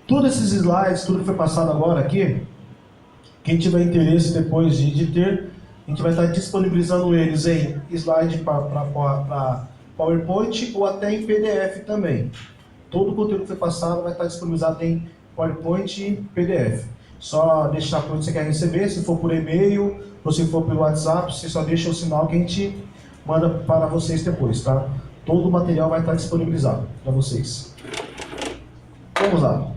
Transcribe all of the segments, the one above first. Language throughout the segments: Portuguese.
Todos esses slides, tudo que foi passado agora aqui, quem tiver interesse depois de ter, a gente vai estar disponibilizando eles em slide para PowerPoint ou até em PDF também. Todo o conteúdo que foi passado vai estar disponibilizado em PowerPoint e PDF. Só deixar quando você quer receber, se for por e-mail ou se for pelo WhatsApp, você só deixa o sinal que a gente manda para vocês depois, tá? Todo o material vai estar disponibilizado para vocês. Vamos lá.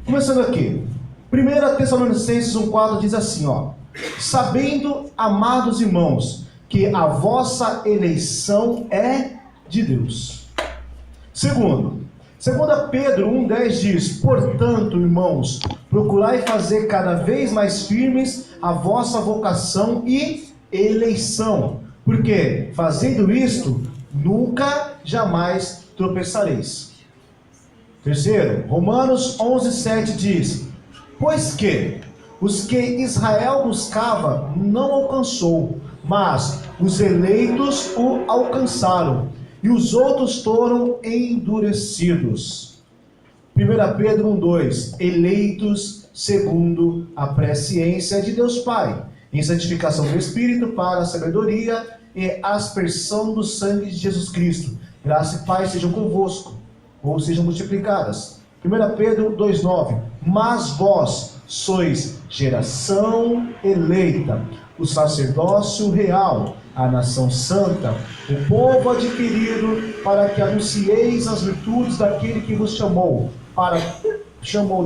Começando aqui. 1 Tessalonicenses 1,4 diz assim, ó. Sabendo, amados irmãos, que a vossa eleição é de Deus. Segundo Pedro 1,10 diz, portanto, irmãos, procurai fazer cada vez mais firmes a vossa vocação e eleição, porque, fazendo isto, nunca, jamais tropeçareis. Terceiro, Romanos 11,7 diz, pois que os que Israel buscava não alcançou, mas os eleitos o alcançaram, e os outros foram endurecidos. 1 Pedro 1,2, eleitos segundo a presciência de Deus Pai, em santificação do Espírito para a sabedoria e aspersão do sangue de Jesus Cristo. Graça e paz sejam convosco, ou sejam multiplicadas. 1 Pedro 2,9, mas vós sois geração eleita, o sacerdócio real, a nação santa, o povo adquirido, para que anuncieis as virtudes daquele que vos chamou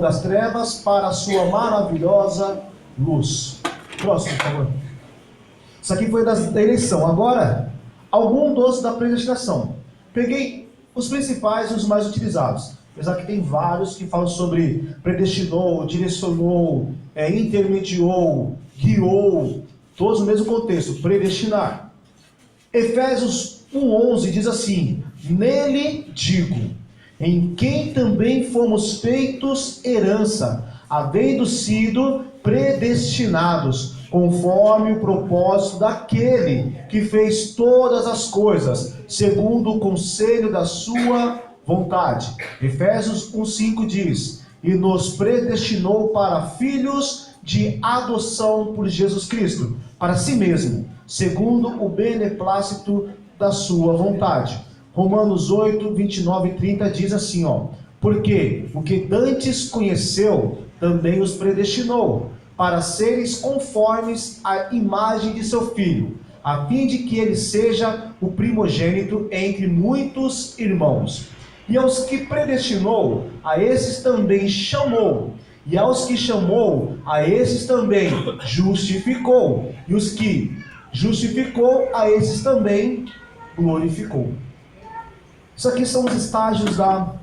das trevas para a sua maravilhosa luz. Próximo, por favor. Isso aqui foi da eleição. Agora, algum dos da predestinação. Peguei os principais e os mais utilizados. Apesar que tem vários que falam sobre predestinou, direcionou, intermediou, guiou, todos no mesmo contexto, predestinar. Efésios 1,11 diz assim, nele digo, em quem também fomos feitos herança, havendo sido predestinados, conforme o propósito daquele que fez todas as coisas, segundo o conselho da sua vontade. Efésios 1,5 diz, e nos predestinou para filhos de adoção por Jesus Cristo, para si mesmo, segundo o beneplácito da sua vontade. Romanos 8, 29 e 30 diz assim, ó, porque o que dantes conheceu, também os predestinou, para seres conformes à imagem de seu Filho, a fim de que ele seja o primogênito entre muitos irmãos. E aos que predestinou, a esses também chamou. E aos que chamou, a esses também justificou. E os que justificou, a esses também glorificou. Isso aqui são os estágios da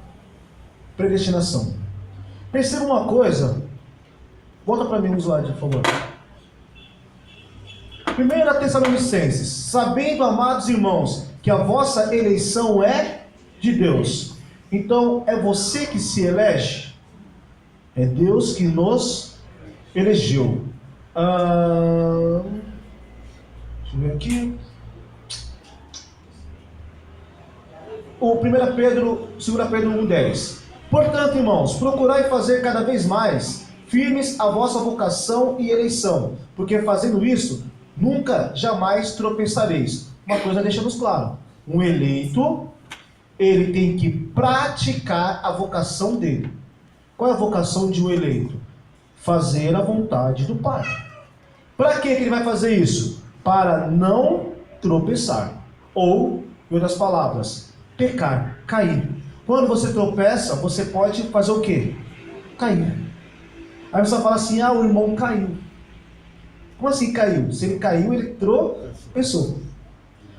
predestinação. Perceba uma coisa. Volta para mim o slide, por favor. 1 Tessalonicenses. Sabendo, amados irmãos, que a vossa eleição é de Deus. Então, é você que se elege? É Deus que nos elegeu. Deixa eu ver aqui. O 1 Pedro, 2 Pedro 1,10. Portanto, irmãos, procurai fazer cada vez mais firmes a vossa vocação e eleição, porque fazendo isso, nunca, jamais tropeçareis. Uma coisa deixamos claro, um eleito, ele tem que praticar a vocação dele. Qual é a vocação de um eleito? Fazer a vontade do Pai. Para que ele vai fazer isso? Para não tropeçar. Ou, em outras palavras, pecar, cair. Quando você tropeça, você pode fazer o quê? Cair. Aí você fala assim, o irmão caiu. Como assim caiu? Se ele caiu, ele tropeçou.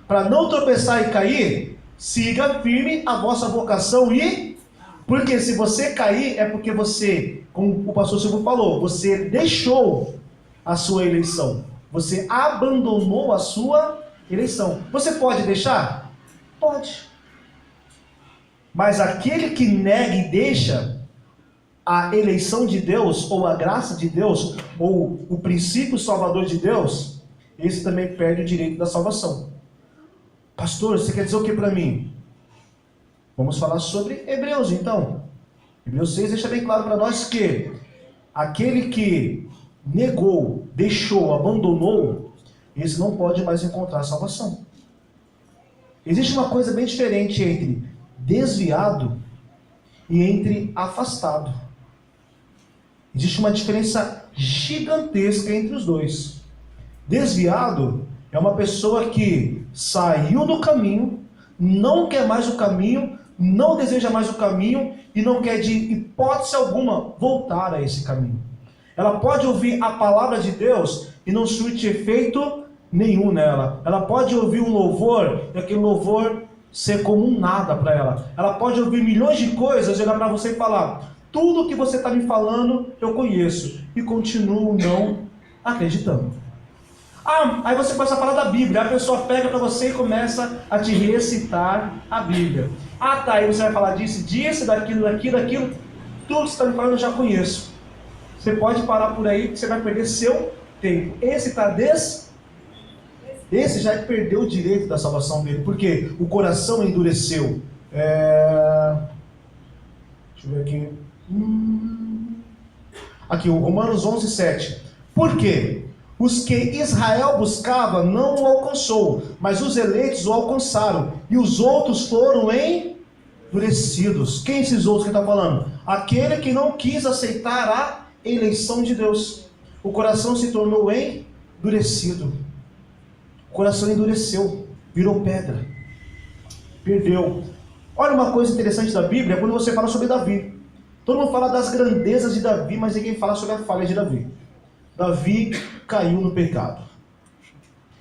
Para não tropeçar e cair, siga firme a vossa vocação e... Porque se você cair, é porque você, como o pastor Silvio falou, você deixou a sua eleição. Você abandonou a sua eleição. Você pode deixar? Pode. Mas aquele que nega e deixa a eleição de Deus, ou a graça de Deus, ou o princípio salvador de Deus, esse também perde o direito da salvação. Pastor, você quer dizer o que para mim? Vamos falar sobre Hebreus, então. Hebreus 6 deixa bem claro para nós que aquele que negou, deixou, abandonou, esse não pode mais encontrar salvação. Existe uma coisa bem diferente entre desviado e entre afastado. Existe uma diferença gigantesca entre os dois. Desviado é uma pessoa que saiu do caminho, não quer mais o caminho, não deseja mais o caminho e não quer de hipótese alguma voltar a esse caminho. Ela pode ouvir a palavra de Deus e não surte efeito nenhum nela. Ela pode ouvir um louvor e aquele louvor ser como um nada para ela. Ela pode ouvir milhões de coisas e olhar para você e falar: tudo que você está me falando eu conheço, e continuo não acreditando. Aí você começa a falar da Bíblia, a pessoa pega para você e começa a te recitar a Bíblia. Tá, aí você vai falar disso, daquilo, tudo que você está me falando eu já conheço. Você pode parar por aí, que você vai perder seu tempo. Esse já perdeu o direito da salvação dele, porque o coração endureceu. Deixa eu ver aqui. Aqui, o Romanos 11:7. Por quê? Os que Israel buscava não o alcançou, mas os eleitos o alcançaram, e os outros foram endurecidos. Quem esses outros que está falando? Aquele que não quis aceitar a eleição de Deus. O coração se tornou endurecido. O coração endureceu, virou pedra, perdeu. Olha uma coisa interessante da Bíblia, quando você fala sobre Davi. Todo mundo fala das grandezas de Davi, mas ninguém fala sobre a falha de Davi. Davi caiu no pecado.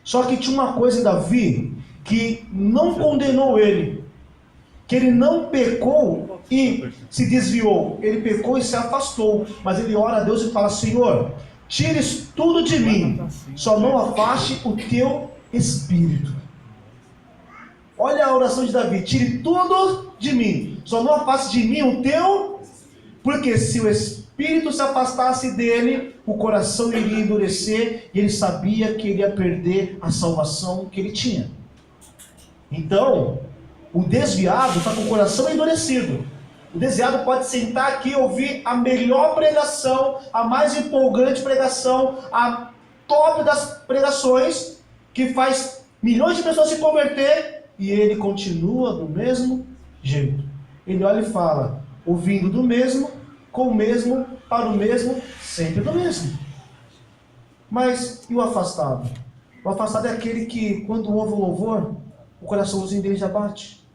Só que tinha uma coisa em Davi que não condenou ele, que ele não pecou e se desviou. Ele pecou e se afastou, mas ele ora a Deus e fala: Senhor, tires tudo de mim, só não afaste o teu espírito. Olha a oração de Davi: tire tudo de mim, só não afaste de mim o teu, porque se o espírito se afastasse dele, o coração iria endurecer e ele sabia que ele ia perder a salvação que ele tinha. Então, o desviado está com o coração endurecido. O desviado pode sentar aqui e ouvir a melhor pregação, a mais empolgante pregação, a top das pregações, que faz milhões de pessoas se converter, e ele continua do mesmo jeito. Ele olha e fala, ouvindo do mesmo, com o mesmo, para o mesmo, sempre do mesmo. Mas e o afastado? O afastado é aquele que, quando ouve o louvor, o coraçãozinho dele já bate.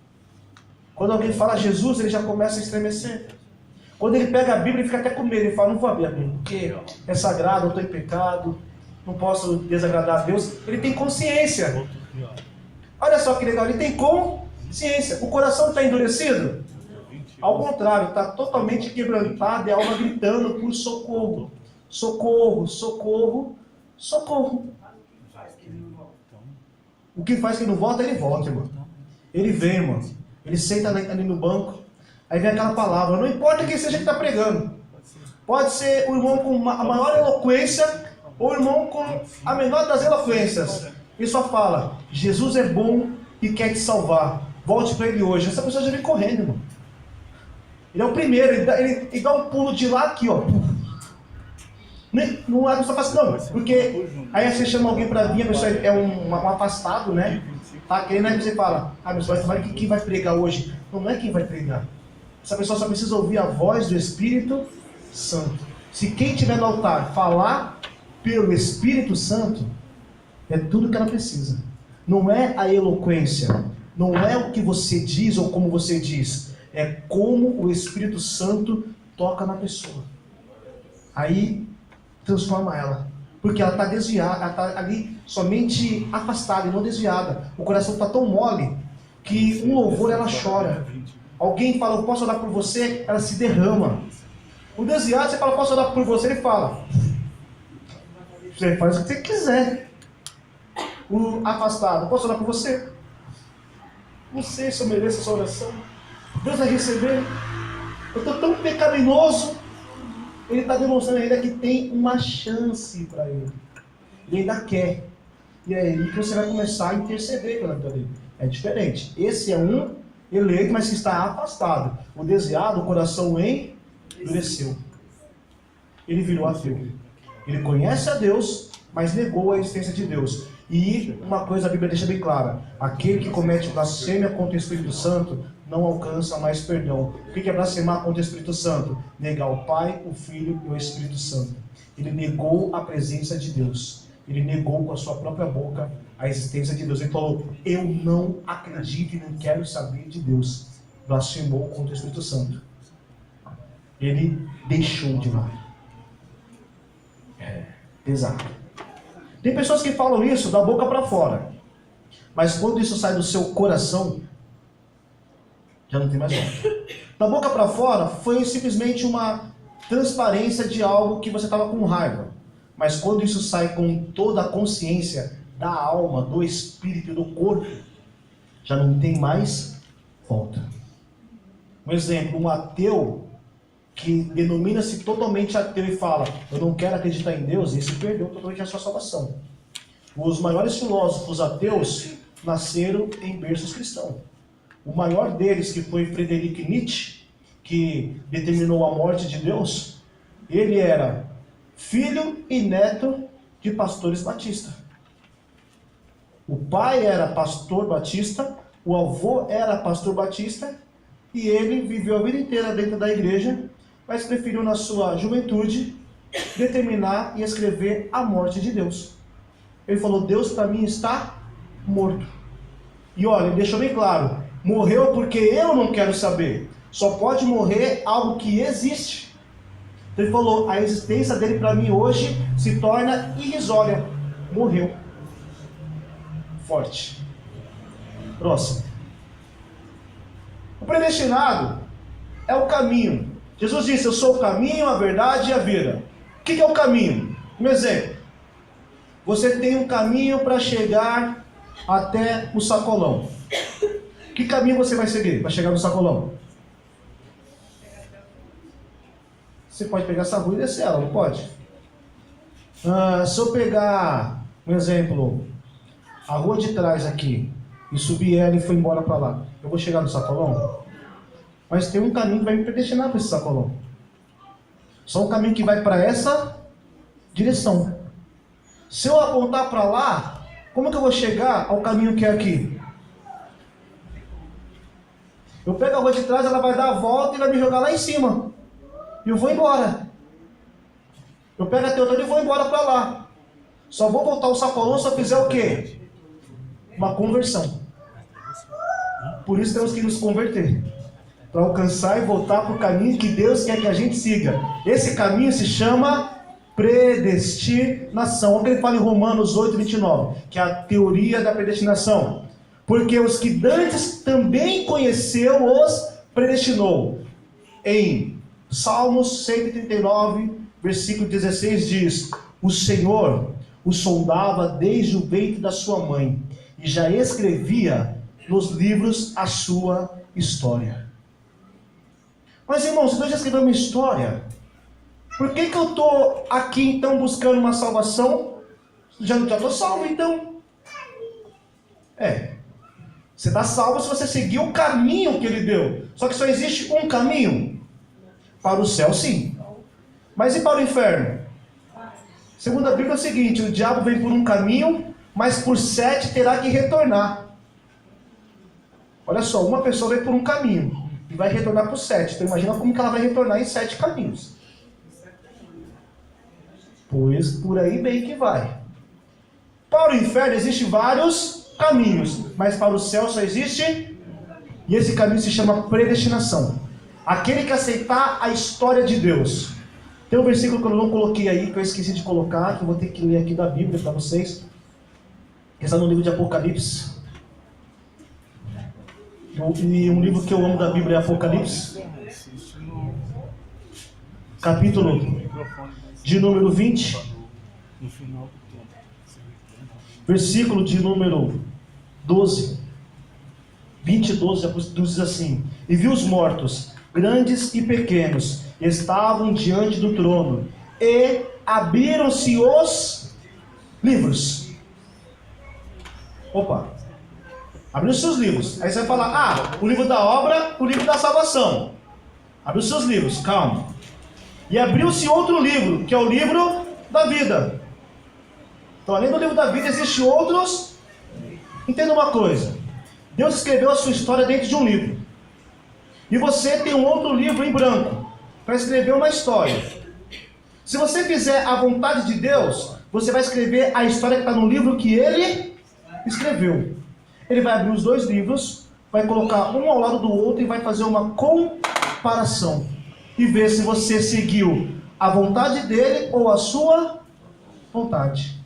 Quando alguém fala Jesus, ele já começa a estremecer. Quando ele pega a Bíblia, ele fica até com medo. Ele fala: não vou abrir a Bíblia, porque é sagrado, eu estou em pecado, não posso desagradar a Deus. Ele tem consciência. Olha só que legal, ele tem consciência. O coração está endurecido? Ao contrário, está totalmente quebrantado e a alma gritando por socorro. Socorro, socorro, socorro. O que faz que não volta, ele volta, irmão. Ele vem, irmão. Ele senta ali no banco, aí vem aquela palavra. Não importa quem seja que está pregando. Pode ser o irmão com a maior eloquência ou o irmão com a menor das eloquências. Ele só fala: Jesus é bom e quer te salvar. Volte para ele hoje. Essa pessoa já vem correndo, irmão. Ele é o primeiro, ele dá um pulo de lá aqui, ó. Não é só fácil, não, porque aí você chama alguém para vir, a pessoa é um afastado, né? Tá querendo, aí você fala: ah, meu senhor, quem vai pregar hoje? Não é quem vai pregar. Essa pessoa só precisa ouvir a voz do Espírito Santo. Se quem estiver no altar falar pelo Espírito Santo, é tudo que ela precisa. Não é a eloquência, não é o que você diz ou como você diz. É como o Espírito Santo toca na pessoa. Aí transforma ela. Porque ela está desviada, ela está ali somente afastada e não desviada. O coração está tão mole que um louvor ela chora. Alguém fala: eu posso orar por você? Ela se derrama. O desviado, você fala: posso orar por você? Ele fala: você faz o que você quiser. O afastado: posso orar por você? Não sei se eu mereço essa oração. Deus vai receber. Eu estou tão pecaminoso. Ele está demonstrando ainda que tem uma chance para ele. Ele ainda quer. E é aí que você vai começar a interceder pela vida dele. É diferente. Esse é um eleito, mas que está afastado. O desviado, o coração endureceu. Ele virou ateu. Ele conhece a Deus, mas negou a existência de Deus. E uma coisa a Bíblia deixa bem clara: aquele que comete blasfêmia contra o Espírito Santo não alcança mais perdão. O que é blasfemar contra o Espírito Santo? Negar o Pai, o Filho e o Espírito Santo. Ele negou a presença de Deus. Ele negou com a sua própria boca a existência de Deus. Ele falou: eu não acredito e não quero saber de Deus. Blasfemou contra o Espírito Santo. Ele deixou de lado. Pesado. Tem pessoas que falam isso da boca para fora, mas quando isso sai do seu coração, já não tem mais volta. Da boca para fora foi simplesmente uma transparência de algo que você estava com raiva, mas quando isso sai com toda a consciência da alma, do espírito e do corpo, já não tem mais volta. Um exemplo: um ateu que denomina-se totalmente ateu e fala: eu não quero acreditar em Deus, esse perdeu totalmente a sua salvação. Os maiores filósofos ateus nasceram em berços cristãos. O maior deles, que foi Friedrich Nietzsche, que determinou a morte de Deus, ele era filho e neto de pastores batistas. O pai era pastor batista, o avô era pastor batista, e ele viveu a vida inteira dentro da igreja, mas preferiu na sua juventude determinar e escrever a morte de Deus. Ele falou: Deus para mim está morto. E olha, ele deixou bem claro: morreu porque eu não quero saber. Só pode morrer algo que existe. Então ele falou: a existência dele para mim hoje se torna irrisória. Morreu. Forte. Próximo. O predestinado é o caminho. Jesus disse: eu sou o caminho, a verdade e a vida. O que é o caminho? Um exemplo: você tem um caminho para chegar até o sacolão. Que caminho você vai seguir para chegar no sacolão? Você pode pegar essa rua e descer ela, não pode? Se eu pegar, um exemplo, a rua de trás aqui, e subir ela e for embora para lá, eu vou chegar no sacolão? Mas tem um caminho que vai me predestinar para esse sacolão. Só um caminho que vai para essa direção. Se eu apontar para lá, como que eu vou chegar ao caminho que é aqui? Eu pego a rua de trás, ela vai dar a volta e vai me jogar lá em cima. E eu vou embora. Eu pego a Teodoro e vou embora para lá. Só vou voltar ao sacolão se eu fizer o quê? Uma conversão. Por isso temos que nos converter, para alcançar e voltar para o caminho que Deus quer que a gente siga. Esse caminho se chama predestinação. Olha o que ele fala em Romanos 8:29, que é a teoria da predestinação. Porque os que dantes também conheceu, os predestinou. Em Salmos 139, versículo 16 diz: o Senhor o sondava desde o ventre da sua mãe, e já escrevia nos livros a sua história. Mas irmãos, se Deus já escreveu uma história, por que eu estou aqui então buscando uma salvação? Já estou salvo então. Você está salvo se você seguir o caminho que Ele deu. Só que só existe um caminho. Para o céu sim. Mas e para o inferno? Segundo a Bíblia é o seguinte: o diabo vem por um caminho, mas por 7 terá que retornar. Olha só, uma pessoa vem por um caminho e vai retornar por 7. Então imagina como que ela vai retornar em 7 caminhos. Pois por aí bem que vai. Para o inferno existem vários caminhos, mas para o céu só existe, e esse caminho se chama predestinação. Aquele que aceitar a história de Deus. Tem um versículo que eu não coloquei aí, que eu esqueci de colocar, que eu vou ter que ler aqui da Bíblia para vocês, que está no livro de Apocalipse. E um livro que eu amo da Bíblia é Apocalipse, capítulo de número 20, versículo de número 12, 20 e 12, diz assim: e vi os mortos, grandes e pequenos, estavam diante do trono, e abriram-se os livros. Opa! Abriu os seus livros. Aí você vai falar, o livro da obra, o livro da salvação. Abriu os seus livros, calma. E abriu-se outro livro, que é o livro da vida. Então, além do livro da vida, existem outros. Entenda uma coisa. Deus escreveu a sua história dentro de um livro. E você tem um outro livro em branco para escrever uma história. Se você fizer a vontade de Deus, você vai escrever a história que está no livro que Ele escreveu. Ele vai abrir os dois livros, vai colocar um ao lado do outro e vai fazer uma comparação. E ver se você seguiu a vontade dele ou a sua vontade.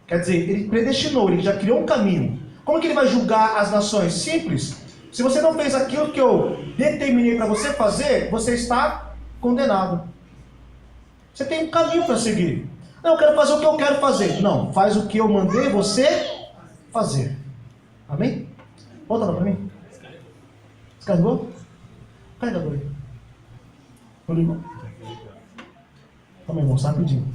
Quer dizer, ele predestinou, ele já criou um caminho. Como que ele vai julgar as nações? Simples. Se você não fez aquilo que eu determinei para você fazer, você está condenado. Você tem um caminho para seguir. Não, eu quero fazer o que eu quero fazer. Não, faz o que eu mandei você fazer. Amém? Volta lá para mim. Descarregou? Carregador aí. Não ligou? Calma aí, irmão, rapidinho.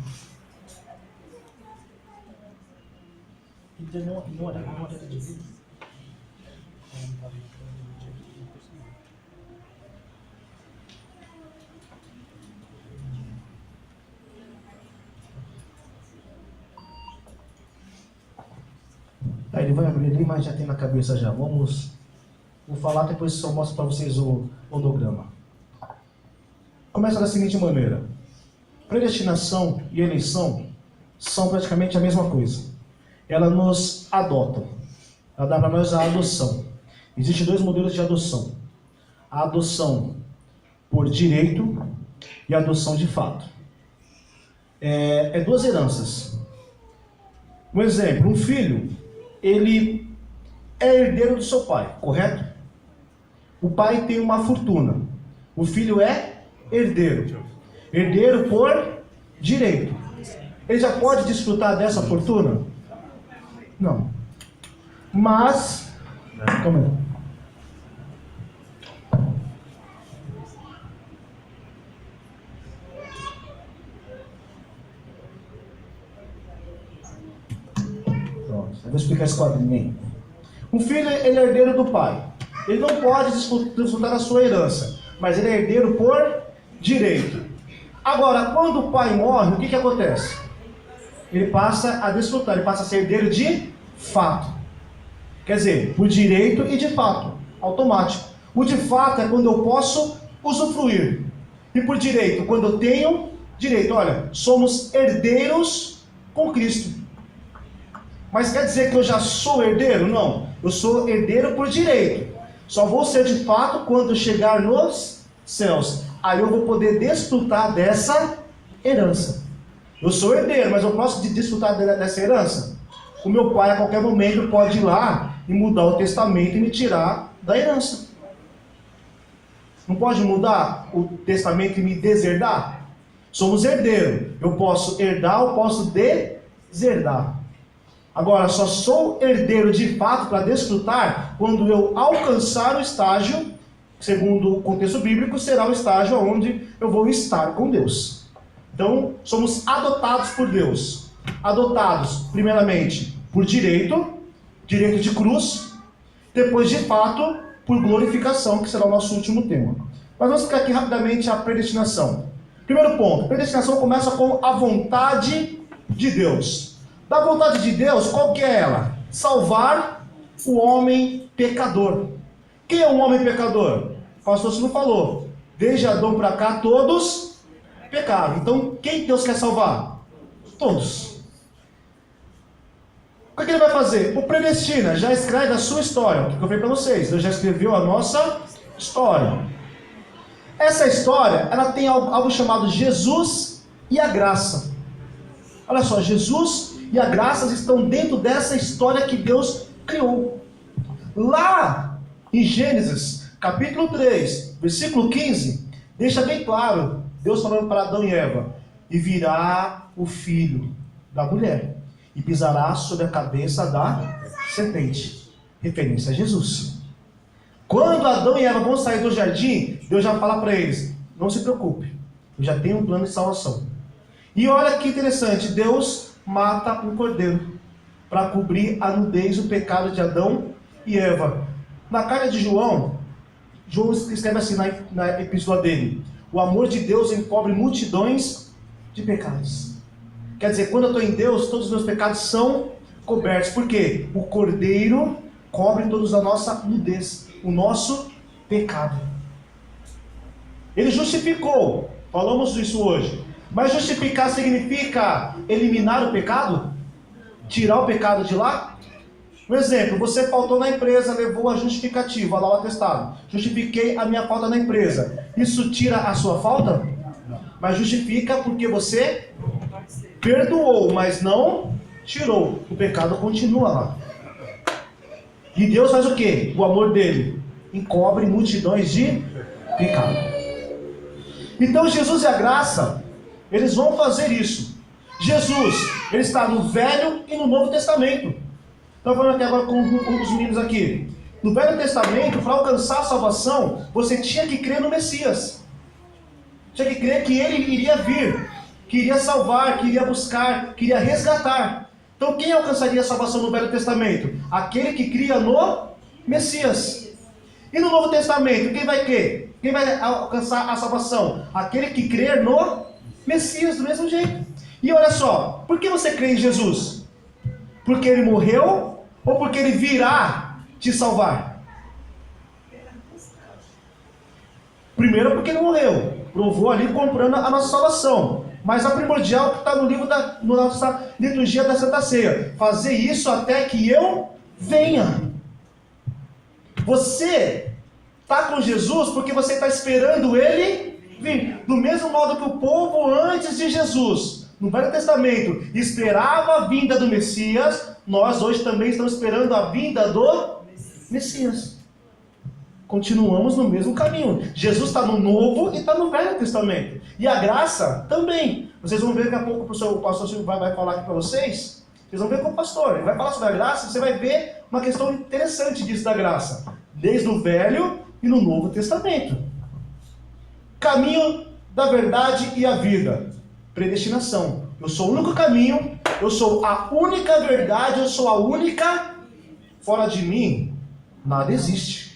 Tá, ele vai abrir ali, mas já tem na cabeça já. Vou falar, depois só mostro para vocês o holograma. Começa da seguinte maneira. Predestinação e eleição são praticamente a mesma coisa. Elas nos adotam. Ela dá para nós a adoção. Existem dois modelos de adoção. A adoção por direito e a adoção de fato. É duas heranças. Um exemplo, um filho, ele é herdeiro do seu pai, correto? O pai tem uma fortuna. O filho é herdeiro. Herdeiro por direito. Ele já pode desfrutar dessa fortuna? Não. Mas, calma aí. Pronto, eu vou explicar esse quadrinho aí. Um filho, ele é herdeiro do pai. Ele não pode desfrutar da sua herança, mas ele é herdeiro por direito. Agora, quando o pai morre, o que acontece? Ele passa a desfrutar, ele passa a ser herdeiro de fato. Quer dizer, por direito e de fato, automático. O de fato é quando eu posso usufruir. E por direito, quando eu tenho direito. Olha, somos herdeiros com Cristo. Mas quer dizer que eu já sou herdeiro? Não, eu sou herdeiro por direito. Só vou ser de fato quando chegar nos céus. Aí eu vou poder desfrutar dessa herança. Eu sou herdeiro, mas eu posso desfrutar dessa herança? O meu pai a qualquer momento pode ir lá e mudar o testamento e me tirar da herança. Não pode mudar o testamento e me deserdar? Somos herdeiros. Eu posso herdar ou posso deserdar. Agora, só sou herdeiro de fato para desfrutar quando eu alcançar o estágio, segundo o contexto bíblico, será o estágio onde eu vou estar com Deus. Então, somos adotados por Deus. Adotados, primeiramente, por direito de cruz, depois, de fato, por glorificação, que será o nosso último tema. Mas vamos ficar aqui rapidamente a predestinação. Primeiro ponto, a predestinação começa com a vontade de Deus. Da vontade de Deus, qual que é ela? Salvar o homem pecador. Quem é o homem pecador? O pastor Silvio falou. Desde Adão para cá, todos pecaram. Então, quem Deus quer salvar? Todos. O que ele vai fazer? O predestina, já escreve a sua história. O que eu falei para vocês? Deus já escreveu a nossa história. Essa história, ela tem algo chamado Jesus e a graça. Olha só, Jesus e a graça estão dentro dessa história que Deus criou. Lá em Gênesis, capítulo 3, versículo 15, deixa bem claro, Deus falando para Adão e Eva, e virá o filho da mulher, e pisará sobre a cabeça da serpente. Referência a Jesus. Quando Adão e Eva vão sair do jardim, Deus já fala para eles, não se preocupe, eu já tenho um plano de salvação. E olha que interessante, Deus mata um cordeiro. para cobrir a nudez, o pecado de Adão e Eva. Na carta de João escreve assim na epístola dele: o amor de Deus encobre multidões de pecados. Quer dizer, quando eu estou em Deus, todos os meus pecados são cobertos. Por quê? O Cordeiro cobre todos a nossa nudez, o nosso pecado. Ele justificou, falamos isso hoje. Mas justificar significa eliminar o pecado? Tirar o pecado de lá? Um exemplo, você faltou na empresa, levou a justificativa, lá o atestado. Justifiquei a minha falta na empresa. Isso tira a sua falta? Mas justifica porque você perdoou, mas não tirou. O pecado continua lá. E Deus faz o quê? O amor dele encobre multidões de pecado. Então Jesus e a graça, eles vão fazer isso. Jesus, ele está no Velho e no Novo Testamento. Estou falando aqui agora com os meninos aqui. No Velho Testamento, para alcançar a salvação, você tinha que crer no Messias. Tinha que crer que ele iria vir, que iria salvar, que iria buscar, que iria resgatar. Então quem alcançaria a salvação no Velho Testamento? Aquele que cria no Messias. E no Novo Testamento, quem vai crer? Quem vai alcançar a salvação? Aquele que crer no Messias, do mesmo jeito. E olha só, por que você crê em Jesus? Porque ele morreu ou porque ele virá te salvar? Primeiro porque ele morreu, provou ali comprando a nossa salvação. Mas a primordial que está no livro da nossa liturgia da Santa Ceia: fazer isso até que eu venha. Você está com Jesus porque você está esperando ele vir. Do mesmo modo que o povo antes de Jesus, no Velho Testamento, esperava a vinda do Messias, nós hoje também estamos esperando a vinda do Messias. Continuamos no mesmo caminho. Jesus está no Novo e está no Velho Testamento. E a graça também. Vocês vão ver daqui a pouco, o pastor Silvio vai falar aqui para vocês. Vocês vão ver com o pastor. Ele vai falar sobre a graça, você vai ver uma questão interessante disso da graça. Desde o Velho e no Novo Testamento. Caminho da verdade e a vida. Predestinação. Eu sou o único caminho, eu sou a única verdade, eu sou a única. Fora de mim, nada existe.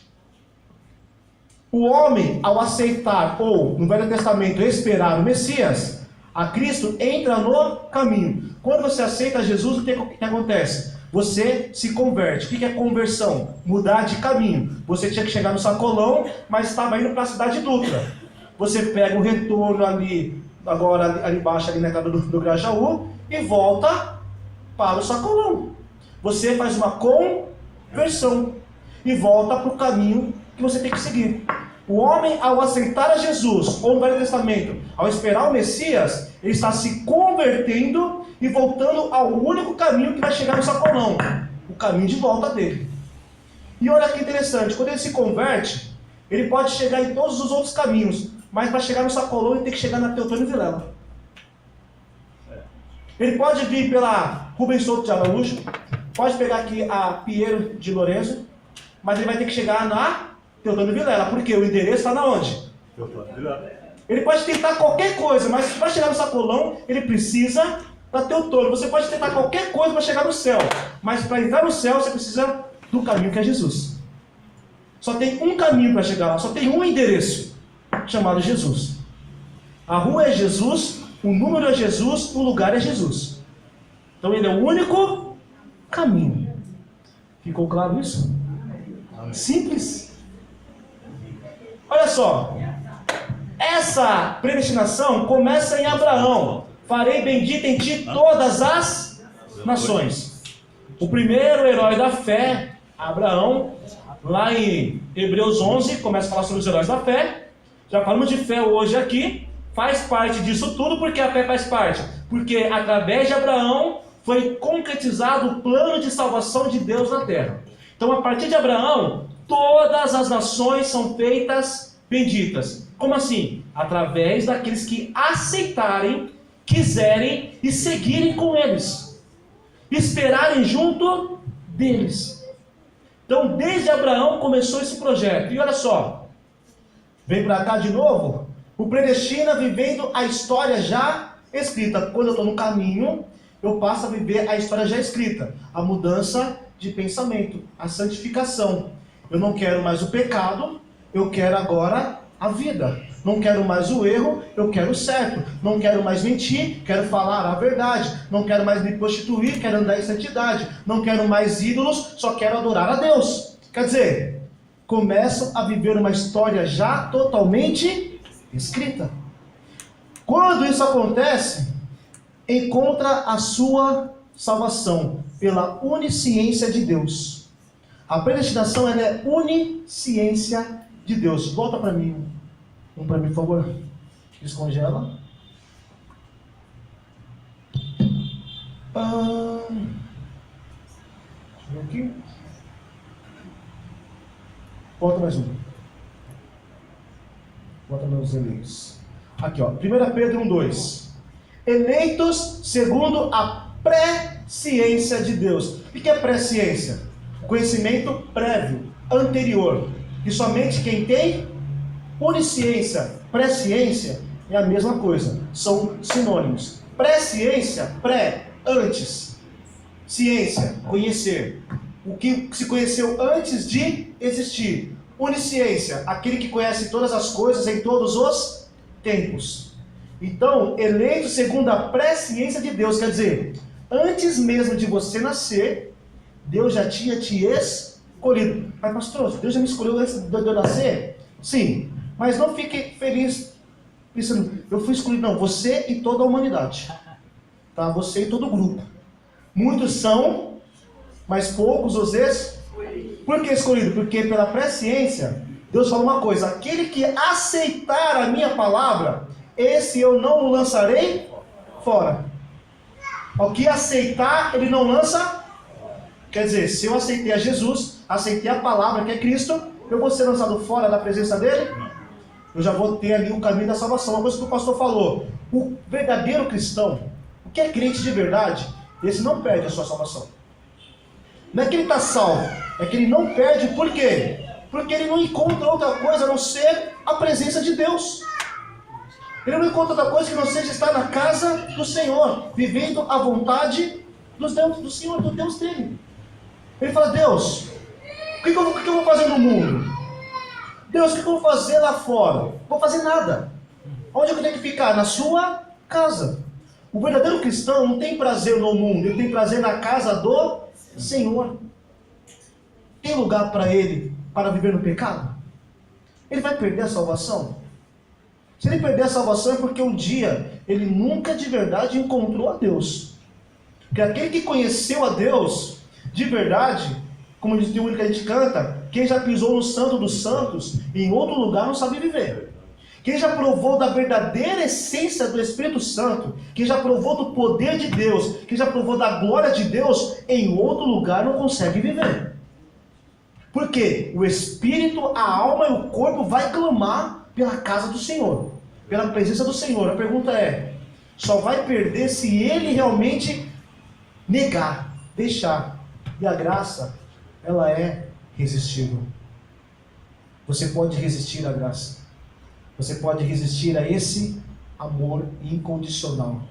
O homem, ao aceitar, ou no Velho Testamento, esperar o Messias, a Cristo, entra no caminho. Quando você aceita Jesus, o que acontece? Você se converte. O que é conversão? Mudar de caminho. Você tinha que chegar no Sacolão, mas estava indo para a cidade Dutra. Você pega o retorno ali, agora ali embaixo, ali na entrada do Grajaú, e volta para o Sacolão. Você faz uma conversão e volta para o caminho que você tem que seguir. O homem, ao aceitar a Jesus, ou no Velho Testamento, ao esperar o Messias, ele está se convertendo e voltando ao único caminho que vai chegar no Sacolão, o caminho de volta dele. E olha que interessante, quando ele se converte, ele pode chegar em todos os outros caminhos, mas para chegar no Sacolão ele tem que chegar na Teotônio Vilela. Ele pode vir pela Rubens Souto de Araújo, pode pegar aqui a Pinheiro de Lourenço, mas ele vai ter que chegar na Teotônio Vilela, porque o endereço está na onde? Teotônio Vilela. Ele pode tentar qualquer coisa, mas para chegar no Sacolão, ele precisa da Teotônio. Você pode tentar qualquer coisa para chegar no céu, mas para entrar no céu você precisa do caminho que é Jesus. Só tem um caminho para chegar lá, só tem um endereço, chamado Jesus. A rua é Jesus, o número é Jesus, o lugar é Jesus. Então ele é o único caminho. Ficou claro isso? Simples. Olha só, essa predestinação começa em Abraão. Farei bendita em ti todas as nações. O primeiro herói da fé, Abraão, lá em Hebreus 11, começa a falar sobre os heróis da fé. Já falamos de fé hoje aqui, faz parte disso tudo. Porque a fé faz parte? Porque através de Abraão foi concretizado o plano de salvação de Deus na terra. Então a partir de Abraão, todas as nações são feitas benditas. Como assim? Através daqueles que aceitarem, quiserem e seguirem com eles, esperarem junto deles. Então desde Abraão começou esse projeto. E olha só, vem para cá de novo, o predestina vivendo a história já escrita. Quando eu estou no caminho, eu passo a viver a história já escrita, a mudança de pensamento, a santificação. Eu não quero mais o pecado, eu quero agora a vida. Não quero mais o erro, eu quero o certo. Não quero mais mentir, quero falar a verdade. Não quero mais me prostituir, quero andar em santidade. Não quero mais ídolos, só quero adorar a Deus. Quer dizer, começam a viver uma história já totalmente escrita. Quando isso acontece, encontra a sua salvação pela onisciência de Deus. A predestinação, ela é onisciência de Deus. Volta para mim, por favor. Descongela. Deixa eu ver aqui. Volta mais um. Volta meus eleitos. Aqui, ó. 1 Pedro 1:2. Eleitos segundo a presciência de Deus. O que é presciência? Conhecimento prévio, anterior. E somente quem tem onisciência, presciência é a mesma coisa. São sinônimos. Presciência, pré, antes. Ciência, conhecer. O que se conheceu antes de existir. Onisciência, aquele que conhece todas as coisas em todos os tempos. Então, eleito segundo a presciência de Deus, quer dizer, antes mesmo de você nascer, Deus já tinha te escolhido. Mas pastor, Deus já me escolheu antes de eu nascer? Sim, mas não fique feliz pensando, eu fui escolhido. Não, você e toda a humanidade. Tá? Você e todo o grupo. Muitos são, mas poucos os escolhidos. Por que escolhido? Porque pela presciência, Deus fala uma coisa: aquele que aceitar a minha palavra, esse eu não o lançarei fora. O que aceitar, ele não lança. Quer dizer, se eu aceitei a Jesus, aceitei a palavra que é Cristo, eu vou ser lançado fora da presença dele? Eu já vou ter ali o caminho da salvação. Uma coisa que o pastor falou: o verdadeiro cristão, o que é crente de verdade, esse não perde a sua salvação. Não é que ele está salvo, é que ele não perde. Por quê? Porque ele não encontra outra coisa a não ser a presença de Deus. Ele não encontra outra coisa que não seja estar na casa do Senhor, vivendo a vontade do Senhor, do Deus dele. Ele fala: Deus, o que eu vou fazer no mundo? Deus, o que eu vou fazer lá fora? Não vou fazer nada. Onde eu tenho que ficar? Na sua casa. O verdadeiro cristão não tem prazer no mundo, ele tem prazer na casa do Senhor. Tem lugar para ele para viver no pecado? Ele vai perder a salvação? Se ele perder a salvação é porque um dia ele nunca de verdade encontrou a Deus. Porque aquele que conheceu a Deus de verdade, como diz o que a gente canta, quem já pisou no santo dos santos, em outro lugar não sabe viver. Quem já provou da verdadeira essência do Espírito Santo, quem já provou do poder de Deus, quem já provou da glória de Deus, em outro lugar não consegue viver. Porque o Espírito, a alma e o corpo vai clamar pela casa do Senhor, pela presença do Senhor. A pergunta é, só vai perder se ele realmente negar, deixar. E a graça, ela é irresistível. Você pode resistir à graça. Você pode resistir a esse amor incondicional,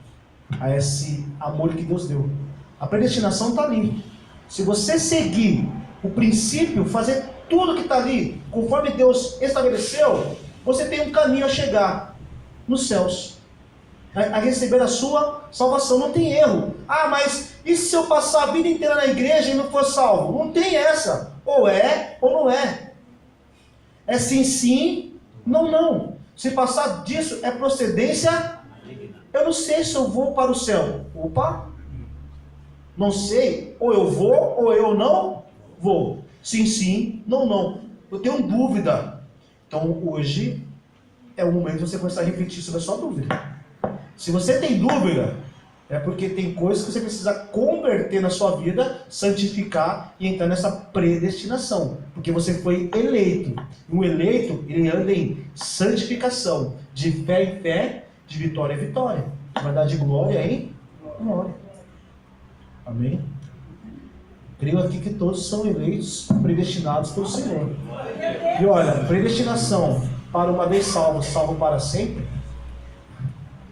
a esse amor que Deus deu. A predestinação está ali. Se você seguir o princípio, fazer tudo que está ali, conforme Deus estabeleceu, você tem um caminho a chegar nos céus, a receber a sua salvação. Não tem erro. Ah, mas e se eu passar a vida inteira na igreja e não for salvo? Não tem essa. Ou é, ou não é. É sim, sim, não, não. Se passar disso, é procedência. Eu não sei se eu vou para o céu. Opa! Não sei. Ou eu vou, ou eu não vou. Sim, sim, não, não. Eu tenho dúvida. Então, hoje é o momento de você começar a refletir sobre a sua dúvida. Se você tem dúvida, é porque tem coisas que você precisa converter na sua vida, santificar e entrar nessa predestinação. Porque você foi eleito. Um eleito, ele anda em santificação, de fé em fé, de vitória em vitória. Vai dar de glória em glória. Amém? Creio aqui que todos são eleitos, predestinados pelo Senhor. E olha, predestinação para uma vez salvo, salvo para sempre.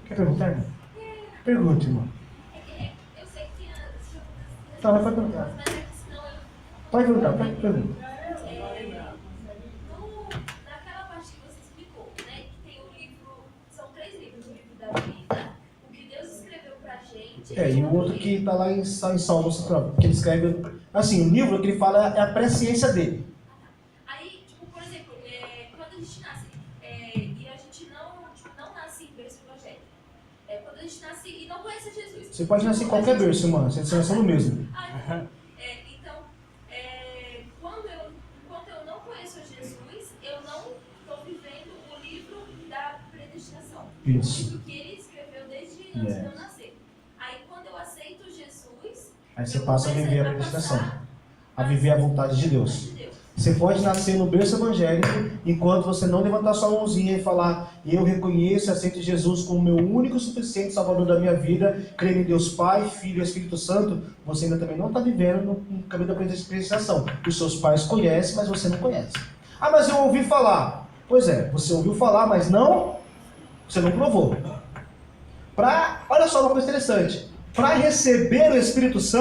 Quer perguntar, irmão? Pergunte, irmão. Eu Tá, vai perguntar. Pode perguntar, pode perguntar. Naquela parte que você explicou, né, que tem o livro, são 3 livros, o livro da vida, o que Deus escreveu pra gente. E o outro que está lá em Salmos, que ele escreve, assim, o livro que ele fala é a presciência dele. Aí, tipo, por exemplo, quando a gente nasce, e a gente não nasce em berço evangélico, quando a gente nasce e não conhece Jesus. Você pode nascer em qualquer berço, irmã, você nasceu no mesmo. Enquanto eu não conheço Jesus, eu não estou vivendo o livro da predestinação. Isso. O livro que ele escreveu desde antes de eu nascer. Aí quando eu aceito Jesus, aí você passa a viver a predestinação, a viver a vontade de Deus. Você pode nascer no berço evangélico enquanto você não levantar sua mãozinha e falar: eu reconheço e aceito Jesus como meu único e suficiente salvador da minha vida, creio em Deus Pai, Filho e Espírito Santo. Você ainda também não está vivendo no caminho da predestinação. Os seus pais conhecem, mas você não conhece. Ah, mas eu ouvi falar. Pois é, você ouviu falar, mas você não provou. Olha só uma coisa interessante. Para receber o Espírito Santo,